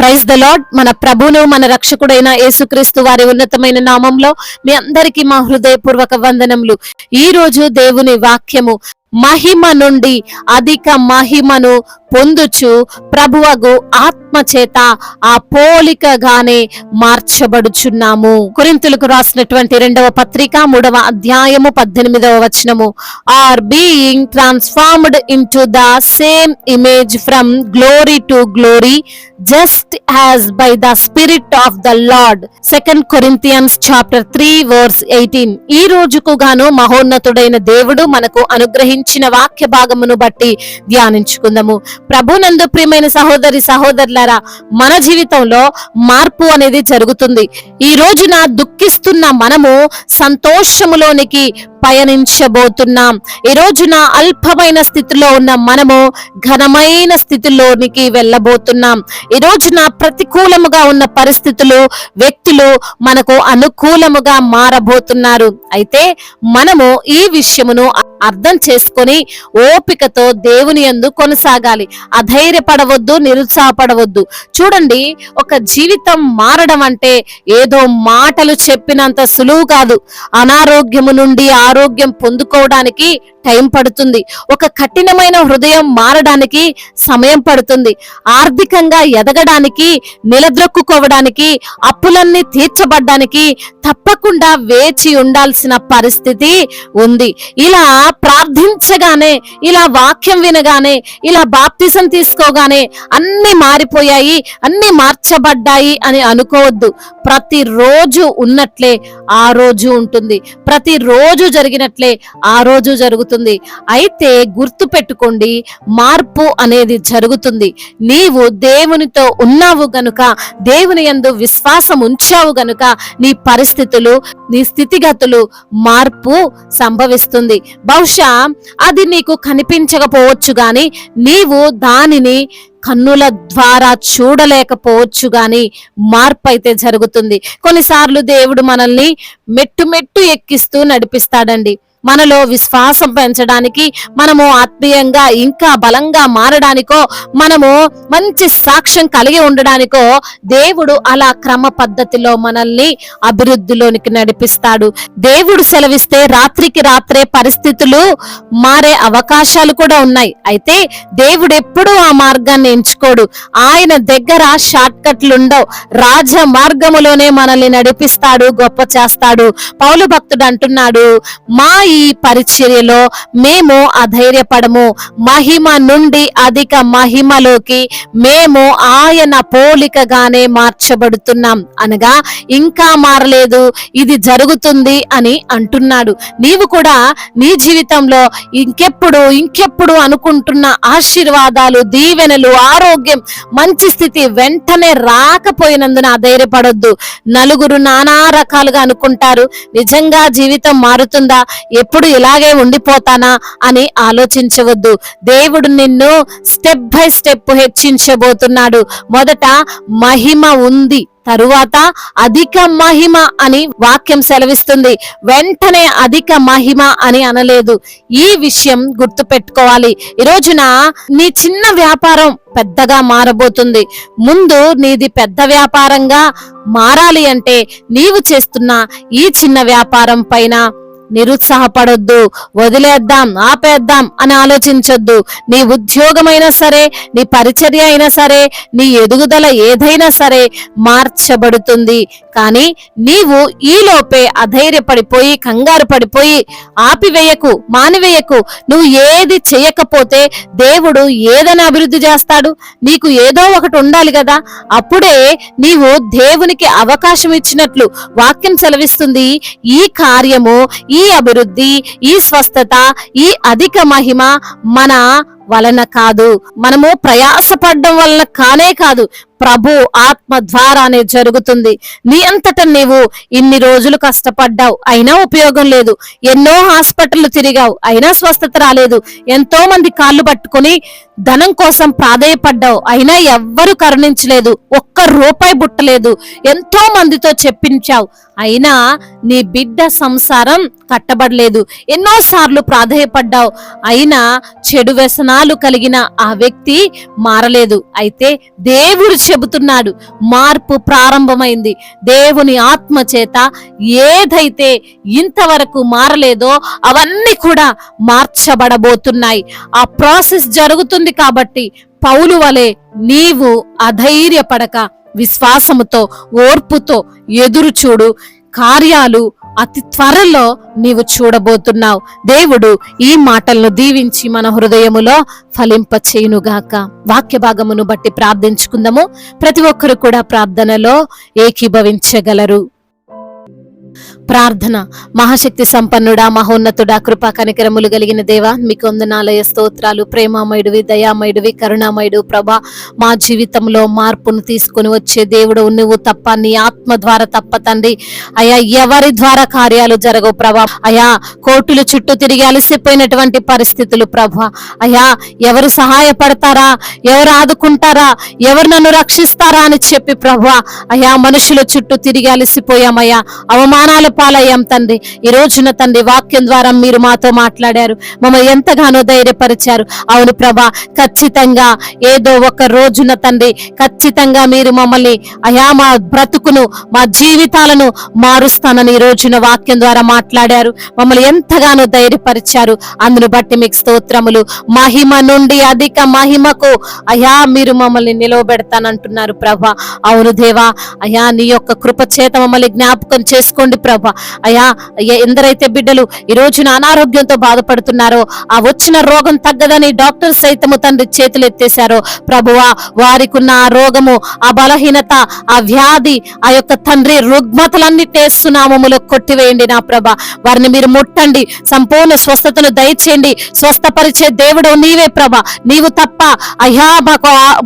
Praise the lord. మన ప్రభువును మన రక్షకుడైన యేసుక్రీస్తు వారి ఉన్నతమైన నామంలో మీ అందరికీ మా హృదయపూర్వక వందనములు. ఈ రోజు దేవుని వాక్యము మహిమ నుండి అధిక మహిమను పొందుచు ప్రభువగు ఆత్మ చేత ఆ పోలికగానే మార్చబడుచున్నాము. కొరింథీయులకు రాసినటువంటి 2వ పత్రిక 3వ అధ్యాయము 18వ వచనము. Are being transformed into the same image from glory to glory just as by the spirit of the Lord. 2 Corinthians chapter 3 verse 18. ఈ రోజుకు గాను మహోన్నతుడైన దేవుడు మనకు అనుగ్రహించిన వాక్య భాగమును బట్టి ధ్యానించుకుందాము. ప్రభునందు ప్రియమైన సహోదరి సహోదరులారా, మన జీవితంలో మార్పు అనేది జరుగుతుంది. ఈ రోజున దుఃఖిస్తున్న మనము సంతోషములోనికి పయనించబోతున్నాం. ఈ రోజున అల్పమైన స్థితిలో ఉన్న మనము ఘనమైన స్థితిలోనికి వెళ్ళబోతున్నాం. ఈ రోజున ప్రతికూలముగా ఉన్న పరిస్థితులు, వ్యక్తులు మనకు అనుకూలముగా మారబోతున్నారు. అయితే మనము ఈ విషయమును అర్థం చేసుకొని ఓపికతో దేవుని యందు కొనసాగాలి. అధైర్యపడవద్దు, నిరుత్సాహపడవద్దు. చూడండి, ఒక జీవితం మారడం అంటే ఏదో మాటలు చెప్పినంత సులువు కాదు. అనారోగ్యము నుండి ఆరోగ్యం పొందుకోవడానికి టైం పడుతుంది. ఒక కఠినమైన హృదయం మారడానికి సమయం పడుతుంది. ఆర్థికంగా ఎదగడానికి, నిలద్రొక్కుకోవడానికి, అప్పులన్నీ తీర్చబడ్డానికి తప్పకుండా వేచి ఉండాల్సిన పరిస్థితి ఉంది. ఇలా ప్రార్థించగానే, ఇలా వాక్యం వినగానే, ఇలా బాప్తిసం తీసుకోగానే అన్ని మారిపోయాయి, అన్ని మార్చబడ్డాయి అని అనుకోవద్దు. ప్రతిరోజు ఉన్నట్లే ఆ రోజు ఉంటుంది. ప్రతిరోజు జరిగినట్లే ఆ రోజు జరుగుతుంది. అయితే గుర్తు పెట్టుకోండి, మార్పు అనేది జరుగుతుంది. నీవు దేవునితో ఉన్నావు గనుక, దేవుని యందు విశ్వాసం ఉంచావు గనుక నీ పరిస్థితులు, నీ స్థితిగతులు మార్పు సంభవిస్తుంది. బహుశా అది నీకు కనిపించకపోవచ్చు గాని నీవు దానిని కన్నుల ద్వారా చూడలేకపోవచ్చు గాని మార్పు అయితే జరుగుతుంది. కొన్నిసార్లు దేవుడు మనల్ని మెట్టు మెట్టు ఎక్కిస్తూ నడిపిస్తాడండి. మనలో విశ్వాసం పెంచడానికి, మనము ఆత్మీయంగా ఇంకా బలంగా మారడానికో, మనము మంచి సాక్ష్యం కలిగి ఉండడానికో దేవుడు అలా క్రమ పద్ధతిలో మనల్ని అభివృద్ధిలోనికి నడిపిస్తాడు. దేవుడు సెలవిస్తే రాత్రికి రాత్రే పరిస్థితులు మారే అవకాశాలు కూడా ఉన్నాయి. అయితే దేవుడు ఎప్పుడూ ఆ మార్గాన్ని ఎంచుకోడు. ఆయన దగ్గర షార్ట్ కట్లు ఉండవు. రాజ మార్గములోనే మనల్ని నడిపిస్తాడు, గొప్ప చేస్తాడు. పౌలు భక్తుడు అంటున్నాడు, మా ఈ పరిచర్యలో మేము అధైర్యపడము, మహిమ నుండి అధిక మహిమలోకి మేము ఆయన పోలికగానే మార్చబడుతున్నాం. అనగా ఇంకా మారలేదు, ఇది జరుగుతుంది అని అంటున్నాడు. నీవు కూడా నీ జీవితంలో ఇంకెప్పుడు అనుకుంటున్న ఆశీర్వాదాలు, దీవెనలు, ఆరోగ్యం, మంచి స్థితి వెంటనే రాకపోయినందున అధైర్యపడొద్దు. నలుగురు నానా రకాలుగా అనుకుంటారు. నిజంగా జీవితం మారుతుందా, ఎప్పుడు ఇలాగే ఉండిపోతానా అని ఆలోచించవద్దు. దేవుడు నిన్ను స్టెప్ బై స్టెప్ హెచ్చించబోతున్నాడు. మొదట మహిమ ఉంది, తరువాత అధిక మహిమ అని వాక్యం సెలవిస్తుంది. వెంటనే అధిక మహిమ అని అనలేదు. ఈ విషయం గుర్తు పెట్టుకోవాలి. ఈ రోజున నీ చిన్న వ్యాపారం పెద్దగా మారబోతుంది. ముందు నీది పెద్ద వ్యాపారంగా మారాలి అంటే నీవు చేస్తున్న ఈ చిన్న వ్యాపారం పైన నిరుత్సాహపడొద్దు, వదిలేద్దాం, ఆపేద్దాం అని ఆలోచించొద్దు. నీ ఉద్యోగమైనా సరే, నీ పరిచర్య అయినా సరే, నీ ఎదుగుదల ఏదైనా సరే మార్చబడుతుంది. కానీ నీవు ఈలోపే అధైర్యపడిపోయి, కంగారు పడిపోయి ఆపివేయకు, మానివేయకు. నువ్వు ఏది చేయకపోతే దేవుడు ఏదని అభివృద్ధి చేస్తాడు? నీకు ఏదో ఒకటి ఉండాలి కదా. అప్పుడే నీవు దేవునికి అవకాశం ఇచ్చినట్లు వాక్యం సెలవిస్తుంది. ఈ కార్యము, ఈ అభివృద్ధి, ఈ స్వస్థత, ఈ అధిక మహిమ మన వలన కాదు, మనము ప్రయాసపడడం వలన కానే కాదు, ప్రభు ఆత్మ ద్వారానే జరుగుతుంది. నీ అంతట నీవు ఇన్ని రోజులు కష్టపడ్డావు, అయినా ఉపయోగం లేదు. ఎన్నో హాస్పిటల్ తిరిగావు, అయినా స్వస్థత రాలేదు. ఎంతో మంది కాళ్ళు పట్టుకొని ధనం కోసం ప్రాధేయపడ్డావు, అయినా ఎవ్వరు కరుణించలేదు. ఒక్క రూపాయి బుట్టలేదు. ఎంతో మందితో చెప్పించావు, అయినా నీ బిడ్డ సంసారం కట్టబడలేదు, ఎన్నోసార్లు ప్రాధేయపడ్డావు, అయినా చెడు వ్యసనాలు కలిగిన ఆ వ్యక్తి మారలేదు. అయితే దేవుడు చెబుతున్నాడు, మార్పు ప్రారంభమైంది. దేవుని ఆత్మ చేత ఏదైతే ఇంతవరకు మారలేదో అవన్నీ కూడా మార్చబడబోతున్నాయి. ఆ ప్రాసెస్ జరుగుతుంది. కాబట్టి పౌలు వలె నీవు అధైర్యపడక విశ్వాసముతో, ఓర్పుతో ఎదురు చూడు. కార్యాలు అతి త్వరలో నీవు చూడబోతున్నావు. దేవుడు ఈ మాటలను దీవించి మన హృదయములో ఫలింప చేయునుగాక. వాక్య భాగమును బట్టి ప్రార్థించుకుందాము. ప్రతి ఒక్కరు కూడా ప్రార్థనలో ఏకీభవించగలరు. ప్రార్థన. మహాశక్తి సంపన్నుడా, మహోన్నతుడా, కృపా కనికరములు కలిగిన దేవా, మీకు వందనాలయ స్తోత్రాలు. ప్రేమామయుడివి, దయామయుడివి, కరుణామయుడు ప్రభా, మా జీవితంలో మార్పును తీసుకుని వచ్చే దేవుడు నువ్వు తప్ప, నీ ఆత్మ ద్వారా తప్ప తండ్రి అయా ఎవరి ద్వారా కార్యాలు జరగవు ప్రభా. అయా కోర్టుల చుట్టూ తిరిగి అలసిపోయినటువంటి పరిస్థితులు ప్రభా. అయా ఎవరు సహాయపడతారా, ఎవరు ఆదుకుంటారా, ఎవరు నన్ను రక్షిస్తారా అని చెప్పి ప్రభా అయా మనుషుల చుట్టూ తిరిగి అలసిపోయామయ్యా, అవమానాల పాలయ్యాం తండ్రి. ఈ రోజున తండ్రి వాక్యం ద్వారా మీరు మాతో మాట్లాడారు, మమ్మల్ని ఎంతగానో ధైర్యపరిచారు. అవును ప్రభా, ఖచ్చితంగా ఏదో ఒక రోజున తండ్రి ఖచ్చితంగా మీరు మమ్మల్ని అయా మా బ్రతుకును, మా జీవితాలను మారుస్తానని ఈ రోజున వాక్యం ద్వారా మాట్లాడారు. మమ్మల్ని ఎంతగానో ధైర్యపరిచారు. అందును బట్టి మీకు స్తోత్రములు. మహిమ నుండి అధిక మహిమకు అయా మీరు మమ్మల్ని నిలవబెడతానంటున్నారు ప్రభా. అవును దేవా, అయా నీ యొక్క కృప చేత మమ్మల్ని జ్ఞాపకం చేసుకోండి ప్రభా. అయా ఎందరైతే బిడ్డలు ఈ రోజున అనారోగ్యంతో బాధపడుతున్నారో, ఆ వచ్చిన రోగం తగ్గదని డాక్టర్ సైతము తండ్రి చేతులు ఎత్తేశారో ప్రభువా, వారికి ఉన్న ఆ రోగము, ఆ బలహీనత, ఆ వ్యాధి, ఆ యొక్క తండ్రి రుగ్మతలన్నిటి సునామములో కొట్టివేయండి నా ప్రభా. వారిని మీరు ముట్టండి, సంపూర్ణ స్వస్థతను దయచేయండి. స్వస్థపరిచే దేవుడు నీవే ప్రభా. నీవు తప్ప అయ్యా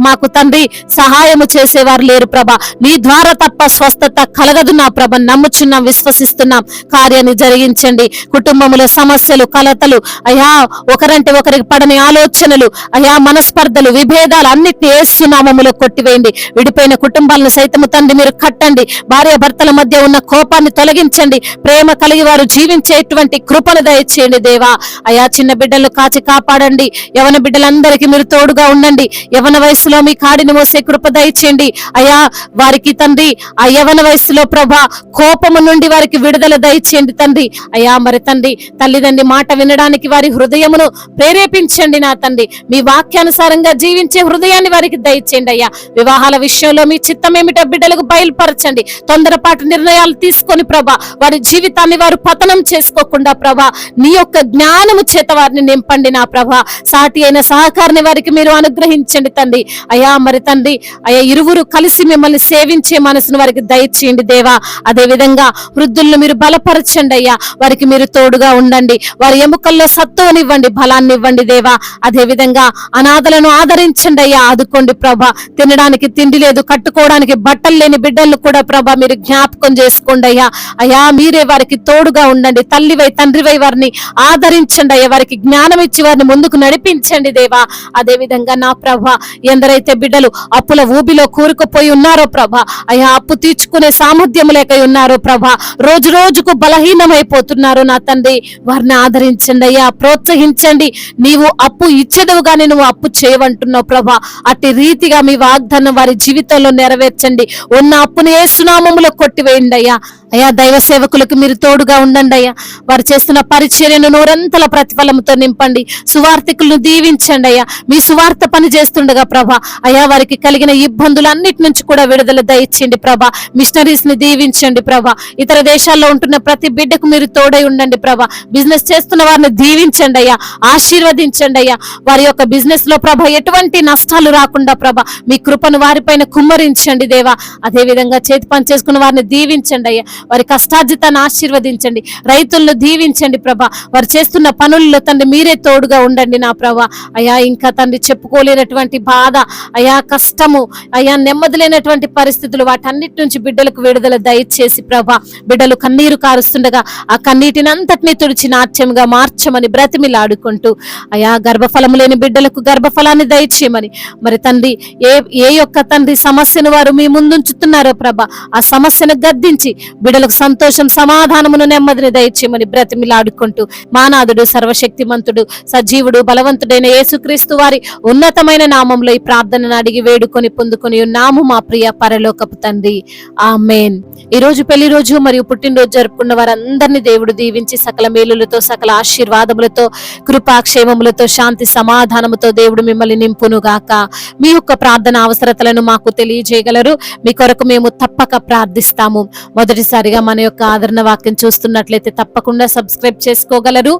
మాకు తండ్రి సహాయము చేసేవారు లేరు ప్రభా. నీ ద్వారా తప్ప స్వస్థత కలగదు నా ప్రభ. నమ్ముచున్నాం, విశ్వసిస్తున్నాం. కార్యాన్ని జరిగించండి. కుటుంబములో సమస్యలు, కలతలు, అయ్యా ఒకరంటే ఒకరికి పడని ఆలోచనలు, అయ్యా మనస్పర్ధలు, విభేదాలు అన్నిటిని యేసు నామములో కొట్టివేయండి. విడిపోయిన కుటుంబాలను సైతము తండ్రి మీరు కట్టండి. భార్య భర్తల మధ్య ఉన్న కోపాన్ని తొలగించండి. ప్రేమ కలిగి వారు జీవించేటువంటి కృపను దయచేయండి దేవా. అయ్యా చిన్న బిడ్డలను కాచి కాపాడండి. యవన బిడ్డలందరికీ మీరు తోడుగా ఉండండి. యవన వయసులో మీ కాడిని మోసే కృప దయచేయండి. అయ్యా వారికి తండ్రి ఆ యవన వయసులో ప్రభా కోపము నుండి వారికి విడుదల దయచేయండి తండ్రి. అయ్యా మరి తండ్రి తల్లిదండ్రి మాట వినడానికి వారి హృదయమును ప్రేరేపించండి నా తండ్రి. మీ వాక్యానుసారంగా జీవించే హృదయాన్ని వారికి దయచేయండి అయ్యా. వివాహాల విషయంలో మీ చిత్తం ఏమిటో బిడ్డలకు బయలుపరచండి. తొందరపాటు నిర్ణయాలు తీసుకొని ప్రభా వారి జీవితాన్ని వారు పతనం చేసుకోకుండా ప్రభా నీ యొక్క జ్ఞానము చేత వారిని నింపండి నా ప్రభా. సాటి అయిన సహకారాన్ని వారికి మీరు అనుగ్రహించండి తండ్రి. అయ్యా మరి తండ్రి అయ్యా ఇరువురు కలిసి మిమ్మల్ని సేవించే మనసును వారికి దయచేయండి దేవా. అదే విధంగా వృద్ధులను మీరు బలపరచండి అయ్యా. వారికి మీరు తోడుగా ఉండండి. వారి ఎముకల్లో సత్తువనివ్వండి, బలాన్ని ఇవ్వండి దేవా. అదే విధంగా అనాథలను ఆదరించండి అయ్యా, ఆదుకోండి ప్రభా. తినడానికి తిండి లేదు, కట్టుకోవడానికి బట్టలు లేని బిడ్డలను కూడా ప్రభా మీరు జ్ఞాపకం చేసుకోండి అయ్యా. అయ్యా మీరే వారికి తోడుగా ఉండండి. తల్లివై తండ్రివై వారిని ఆదరించండి అయ్యా. వారికి జ్ఞానం ఇచ్చి వారిని ముందుకు నడిపించండి దేవా. అదే విధంగా నా ప్రభా ఎందరైతే బిడ్డలు అప్పుల ఊబిలో కూరుకుపోయి ఉన్నారో ప్రభా, అయ్యా అప్పు తీర్చుకునే సామర్థ్యం లేక ఉన్నారో ప్రభా, రోజు రోజుకు బలహీనమైపోతున్నారు నా తండ్రి. వారిని ఆదరించండి అయ్యా, ప్రోత్సహించండి. నీవు అప్పు ఇచ్చేదవు గాని నువ్వు అప్పు చేయవంటున్నావు ప్రభా. అట్టి రీతిగా మీ వాగ్దానం వారి జీవితంలో నెరవేర్చండి. ఉన్న అప్పుని యేసు నామములో కొట్టివేయండి అయ్యా. అయ్యా దైవ సేవకులకు మీరు తోడుగా ఉండండి అయ్యా. వారు చేస్తున్న పరిచర్యను నూరంతల ప్రతిఫలంతో నింపండి. సువార్థికులను దీవించండి అయ్యా. మీ సువార్త పని చేస్తుండగా ప్రభా అయ్యా వారికి కలిగిన ఇబ్బందులన్నిటి నుంచి కూడా విడుదల దయచేయండి ప్రభా. మిషనరీస్ ని దీవించండి ప్రభా. ఇతర దేశాల్లో ఉంటున్న ప్రతి బిడ్డకు మీరు తోడై ఉండండి ప్రభా. బిజినెస్ చేస్తున్న వారిని దీవించండి అయ్యా, ఆశీర్వదించండి అయ్యా. వారి యొక్క బిజినెస్ లో ప్రభా ఎటువంటి నష్టాలు రాకుండా ప్రభా మీ కృపను వారిపైన కుమ్మరించండి దేవా. అదే విధంగా చేతి పని చేసుకున్న వారిని దీవించండి అయ్యా. వారి కష్టార్జితాన్ని ఆశీర్వదించండి. రైతులను దీవించండి ప్రభా. వారు చేస్తున్న పనుల్లో తండ్రి మీరే తోడుగా ఉండండి నా ప్రభా. అయ్యా ఇంకా తండ్రి చెప్పుకోలేనటువంటి బాధ, అయ్యా కష్టము, అయ్యా నెమ్మది లేనటువంటి పరిస్థితులు, వాటన్నిటి నుంచి బిడ్డలకు విడుదల దయచేసి ప్రభా బిడ్డలు కన్నీరు కారుస్తుండగా ఆ కన్నీటిని అంతటినీ తుడిచి నాట్యంగా మార్చమని బ్రతిమిలాడుకుంటూ అయ్యా గర్భఫలము లేని బిడ్డలకు గర్భఫలాన్ని దయచేయమని మరి తండ్రి ఏ యొక్క తండ్రి సమస్యను వారు మీ ముందుంచుతున్నారో ప్రభా ఆ సమస్యను గద్దించి బిడ్డలకు సంతోషం, సమాధానమును, నెమ్మదిని దయచేయమని బ్రతిమిలాడుకుంటూ మానాథుడు, సర్వశక్తిమంతుడు, సజీవుడు, బలవంతుడైన యేసుక్రీస్తు వారి ఉన్నతమైన నామంలో ఈ ప్రార్థనను అడిగి వేడుకొని పొందుకొని ఉన్నాము మా ప్రియ పరలోకపు తండ్రి. ఆమేన్. ఈ రోజు పెళ్లి రోజు మరియు పుట్టినరోజు జరుపుకున్న వారందరినీ దేవుడు దీవించి సకల మేలులతో, సకల ఆశీర్వాదములతో, కృపాక్షేమములతో, శాంతి సమాధానముతో దేవుడు మిమ్మల్ని నింపును గాక. మీ యొక్క ప్రార్థన అవసరతలను మాకు తెలియజేయగలరు. మీ కొరకు మేము తప్పక ప్రార్థిస్తాము. మొదటిసారిగా మన యొక్క ఆదరణ వాక్యం చూస్తున్నట్లయితే తప్పకుండా సబ్స్క్రైబ్ చేసుకోగలరు.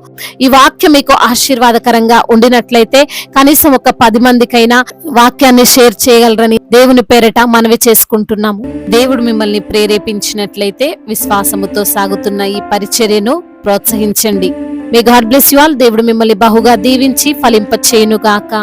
ఈ వాక్యం మీకు ఆశీర్వాదకరంగా ఉండినట్లయితే కనీసం ఒక 10 మందికైనా వాక్యాన్ని షేర్ చేయగలరని దేవుని పేరట మనవి చేసుకుంటున్నాము. దేవుడు మిమ్మల్ని ప్రేరేపించినట్లయితే విశ్వాసముతో సాగుతున్న ఈ పరిచర్యను ప్రోత్సహించండి. May God bless you all. దేవుడు మిమ్మల్ని బహుగా దీవించి ఫలింపచేయును గాక.